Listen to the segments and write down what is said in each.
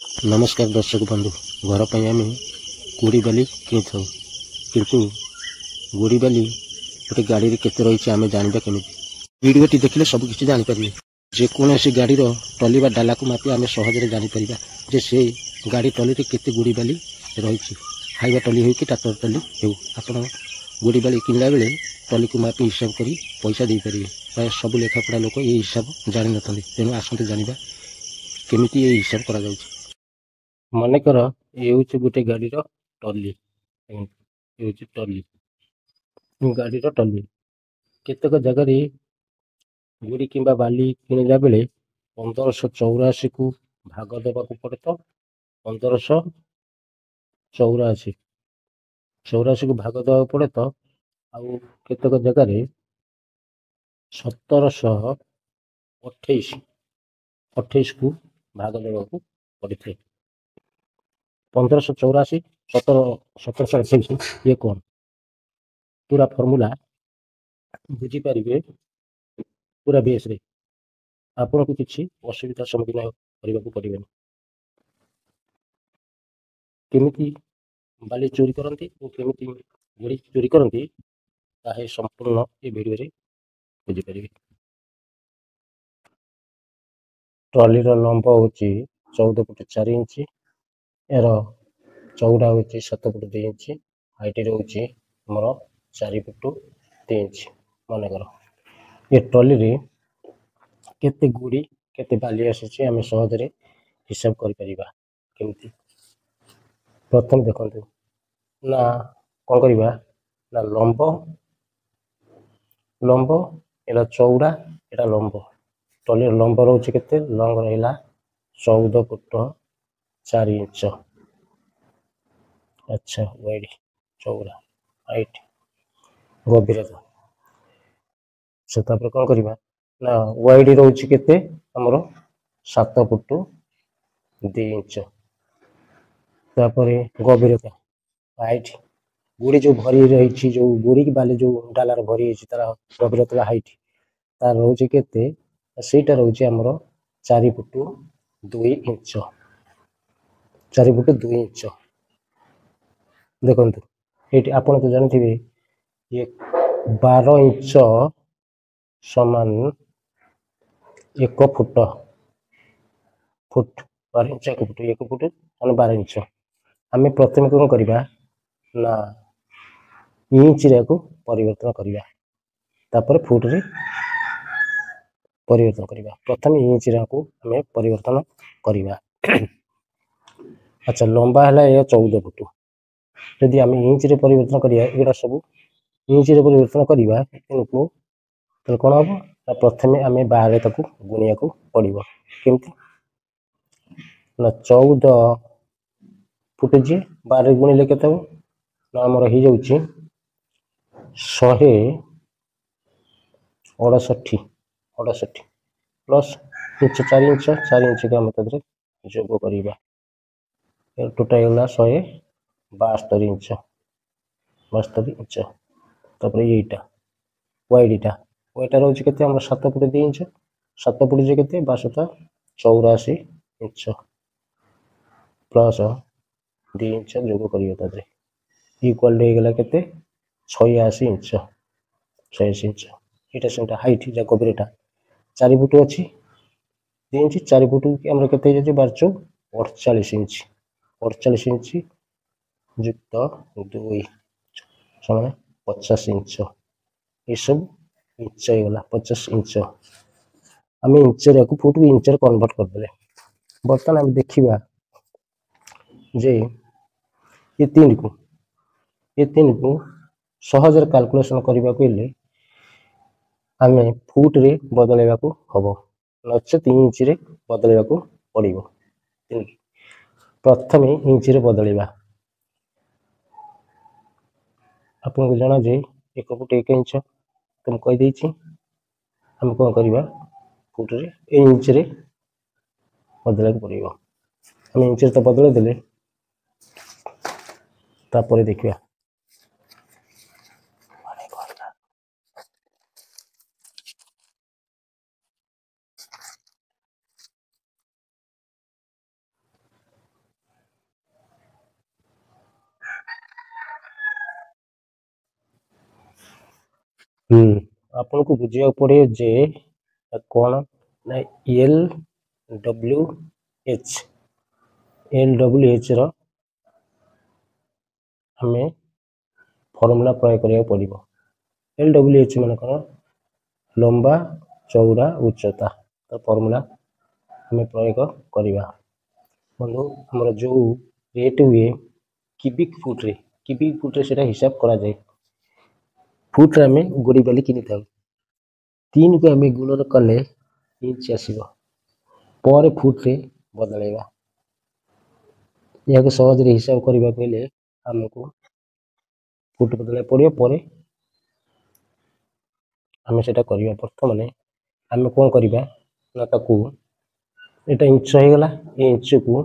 नमस्कार दर्शक बंधु घर पर आम गुड़ी बाली किनी किंतु गुड़ी बाली गोटे गाड़ी रे केते रही आम जानवा केमी वीडियोटी देखले सब किसी जापर जेकोसी गाड़ी टली डाला को मापी आम सहज जापर जे से गाड़ी टली केते गुड़ी बाली रही खाଇବା टली हो कि ट्रैक्टर टली हो आप गुड़ी बाली किणला बेले टली को मापी हिसाब कर पैसा दे पारे प्राय सब लेखापड़ा लोक ये हिसाब जान ना तेणु आसते जाना केमी ये हिसाब करा मनकर ये हूँ गोटे गाड़ी टली टली गाड़ी टली केतक जगार गुड़ी कि बाली किणला बेले 1584 को भाग देवा पड़े तो 1584 को भाग देवा पड़े तो आउ केतक जगार 1728 को भाग देवा पड़े थे 1584 1728 ये कौन पूरा फॉर्मूला बुझीपारे पूरा बेस रे आपन को किसी असुविधा सम्मुखीन करने को पड़े केमिति बाली चोरी करती और केमिति गुड़ी चोरी करती ताहे संपूर्ण ये वीडियो रे बुझीपारे। ट्रॉली लंब हूँ 14 फुट 4 इंच यार चौड़ा हूँ 7 फुट 2 इंच हाइट रोचे मोर 4 फुट 3 इंच मनकर ये ट्रॉली रे केते गुड़ी केते बाली आसी आम सहज हिसाब करिपरिबा केमिति प्रथम देखंतु ना कौन करवा ना लंब लंब एटा चौड़ा एटा लंब ट्रॉली लंब रोचे केते लंग रहा 14 फुट 4 इंच अच्छा वाइड चौड़ा हाइट गभीरता से तापर कौन करवा ना वाइड रोचे केते हमर 7 फुट 2 इंच तापर गभीरता हाइट गुड़ी जो भरी रही जो गुड़ी की बाली जो डालार भरी तार गभीरता हाइट तार रोचे केते सेटा रोचे हमर 4 फुट 2 इंच 4 फुट 2 इंच देखो ये आप तो जानते ये 12 इंच समान 1 foot foot 12 inch 1 foot 1 foot 12 inch आम प्रथम कौन करवा ना इंच को परिवर्तन करवा तापर फुट रे परिवर्तन करवा प्रथम इंच को आम परिवर्तन करवा अच्छा लंबा है 14 फुट जदि आम इंच रे परिवर्तन करिया एगुड़ा सब इंच रे परिवर्तन करवा तेणुकु कौन हम प्रथम आम बाहर तक गुणिया को पड़ो केमती ना 14 फुट जी 12 गुणिले के ना आमर हो जाऊँ 168 प्लस इंच 4 इंच को आम जोग करवा टोटाल गला 172 इंच 72 इंच तापर यहीटा वाइडटा रोचे के 7 फुट 2 इंच 7 फुट जो के 1284 इंच प्लस 2 इंच जोग कर इक्वाल होगा के 86 इंच 86 इंच यहाँ से हाइट गभीरता 4 फुट अच्छी 2 इंच 4 फुट आम के 48 इंच 48 इंच युक्त 2 समान 50 इंच ये सब इंच होगा 50 इंच आम इंच फुट को इंच कन्वर्ट करदे बर्तमान आम देखा जे ये तीन को सहज कैलकुलेशन करने को आम फुट रे बदलवा को हम नचेत इंच रे बदलवा को पड़ो प्रथम इंच रे बदलवा आपको जाना जे 1 फुट 1 इंच तुम कहीदे आम कौन करवा फुट रे इंच रे बदल पड़ो आम इंच तो बदल देले तापर देखा आपको बुझा पड़े जे कौन ना एल डब्ल्यू एच रो हमें फॉर्मूला प्रयोग करिया पड़िबो। एल डब्ल्यू एच मान कौन लंबा चौड़ा उच्चता तो फॉर्मूला हमें प्रयोग करिबा। बंधु हमर जो रेट हुए क्यूबिक फुट रे सेटा हिसाब करा जाए। फुट रे हमें गोड़ी बाली किनी थाउ 3 को हमें गुणन कले इंच आसीबो पर फुट रे बदलेबा। यह सहज रे हिसाब करबा कहले हमको फुट बदले पड़ियो पर हमें सेटा करिया। प्रथम ने हमें कौन करिबा ना ताकू एटा इंच हो गला ए इंच को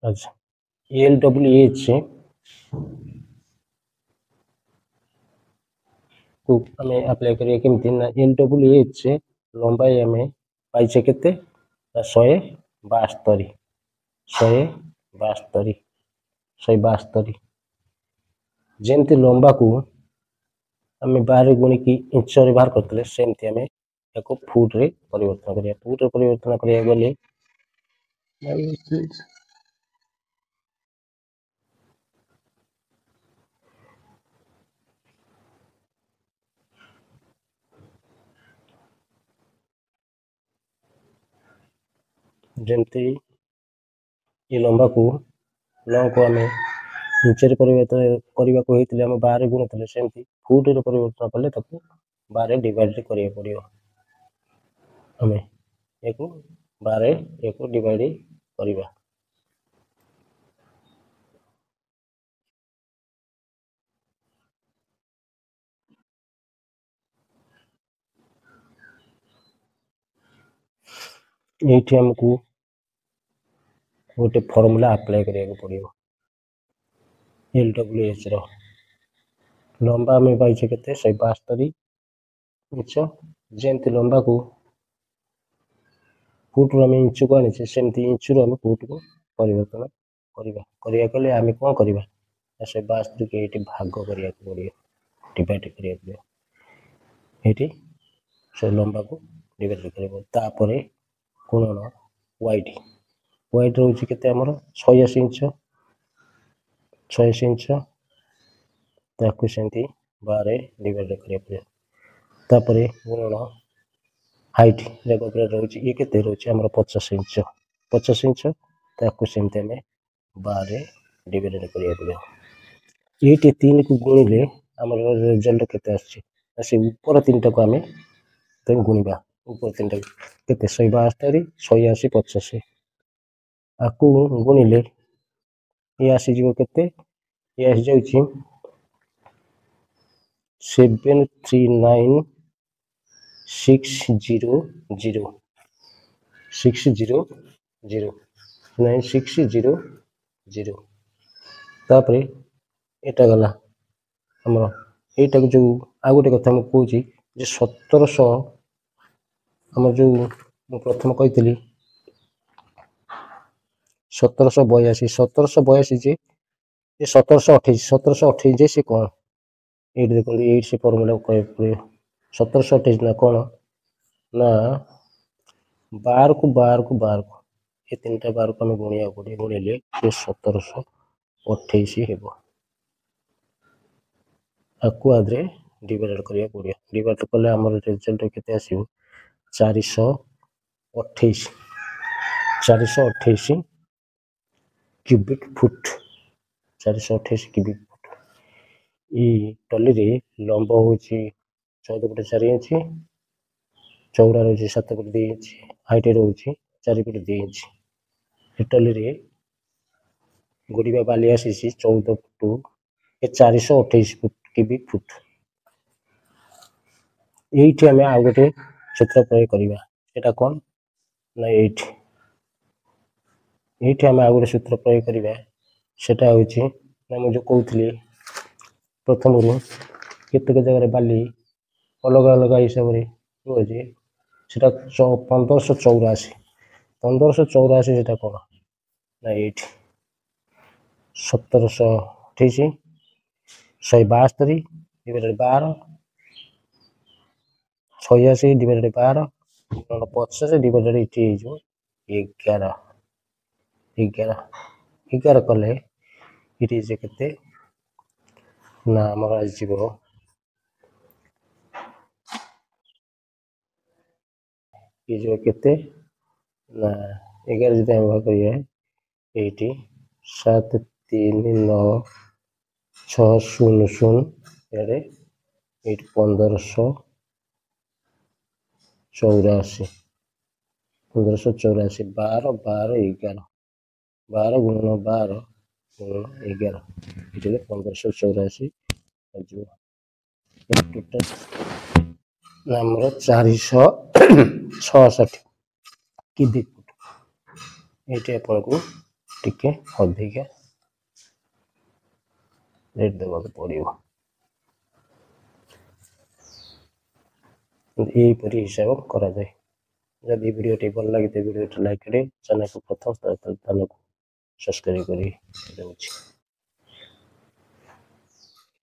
अच्छा एल डब्ल्यू एच को हमें अप्लाई करिया केमती ना एल डब्ल्यू एच लंबाई हमें पाइछे केते 172 172 जेमती लंबा को हमें 12 गुणिकी इंच रे बाहर करतले सेमती हमें एको फुट रे परिवर्तन करिया। फुट रे परिवर्तन करिया गले जेमती ये लंबा को लंग को हमें इंच रे परिवर्तन करबा को हेतले हम 12 गुणतले सेमती फुट रे परिवर्तन कले ताको 12 डिवाइड करिया पड़ियो। हमें एको 12 एको डिवाइड करिबा। एठी हमको गोटे फॉर्मूला अप्लाई करिया पड़ियो। एल डब्ल्यू एच रो लंबा में पाइछे केते 172 इंच जेमती लंबा को फुट रो हमें इंच को आनी सेमती इंच रो हमें फुट को परिवर्तन करिबा। करिया कले हमें कोन करिबा 172 के एठी भाग करिया पड़ियो डिवाइड करिया पड़ियो। एठी से लंबा को डिवाइड करिबो तापरे कोण वाइट रोची केते हमर 86 इंच ताकू सेमती 12 डिवाइड करिया पड़ियो। तापरे गुणन हाइट जगह पर रोची ये केते रोची हमर 50 इंच ताकू सेमती हमें 12 डिवाइड करिया पड़ियो। एठी 3 को गुणिले हमर रिजल्ट केते आछि से ऊपर 3 टा को हमें तो गुणिबा ऊपर 3 टा केते 172 86 85 आकू गुणिले ये आसी जीवो केते ये आसी जाउछि 739600 9600 तापरे एटा गला हमर एटा जो आ गोटे कथा हम कहूची जे 1700 हमर जो प्रथम कहितली 1782 जे ये 1728 जे से कौन एट देखो एट से फॉर्मूला कह 1728 ना कौन ना 12 को ये 3टा 12 को हमें गुणिया पड़े गुणिले ये 1728 हेबो आकु आदरे डिवाइड करिया पड़ियो। डिवाइड कले हमर रिजल्ट केते आसीबो 428 क्यूबिक फुट 428 क्यूबिक फुट ई टली रे लंब होची 14.4 इंच चौड़ा रोची 7.2 इंच हाइट रोची 4.2 इंच टली रे गोड़ीबा बाली आसी 14 फुट ए 428 फुट क्यूबिक फुट। एठी हमें आ गोटे सूत्र प्रयोग करिबा एटा कोन ना एठी हमें आ गोटे सूत्र प्रयोग करिबा सेटा होची ना मु जो कहउथली प्रथम रो केते के जगह बाली अलग अलग हिसाब रे होजी सेटा 1584 सेटा कोन ନା ଏଇଠି 1728 172 ଡିଭାଇଡେଡ୍ 12 86 ଡିଭାଇଡେଡ୍ 12 50 ଡିଭାଇଡେଡ୍ ଏଠି ହେଇଯିବ 11 11 କଲେ ଏଠି ଯେ କେତେ ନା ଆମର ଆସିଯିବ ହେଇଯିବ କେତେ ନା 11 ଯଦି ଆମେ ଭାଗ କରିବା ଏଇଠି 7 3 9 6 0 0 ଏଇଠି 1584 12 12 11 12 ଗୁଣନ 12 ଗୁଣନ 11 ଏଠି 1584 ହେଇଯିବ ଟୋଟାଲ ଆମର 466 କିବି ଫୁଟ ଏଇଠି ଆପଣଙ୍କୁ ଟିକେ ଅଧିକା ରେଟ୍ ଦେବାକୁ ପଡ଼ିବ ଏହିପରି ହିସାବ କରାଯାଏ ଯଦି ଭିଡ଼ିଓଟି ଭଲ ଲାଗିଥାଏ ଭିଡ଼ିଓଟି ଲାଇକ୍ କରି ଚ୍ୟାନେଲକୁ ପ୍ରଥମ ସ୍ଥାନକୁ ସବସ୍କ୍ରାଇବ୍ କରି ଦେଉଛି।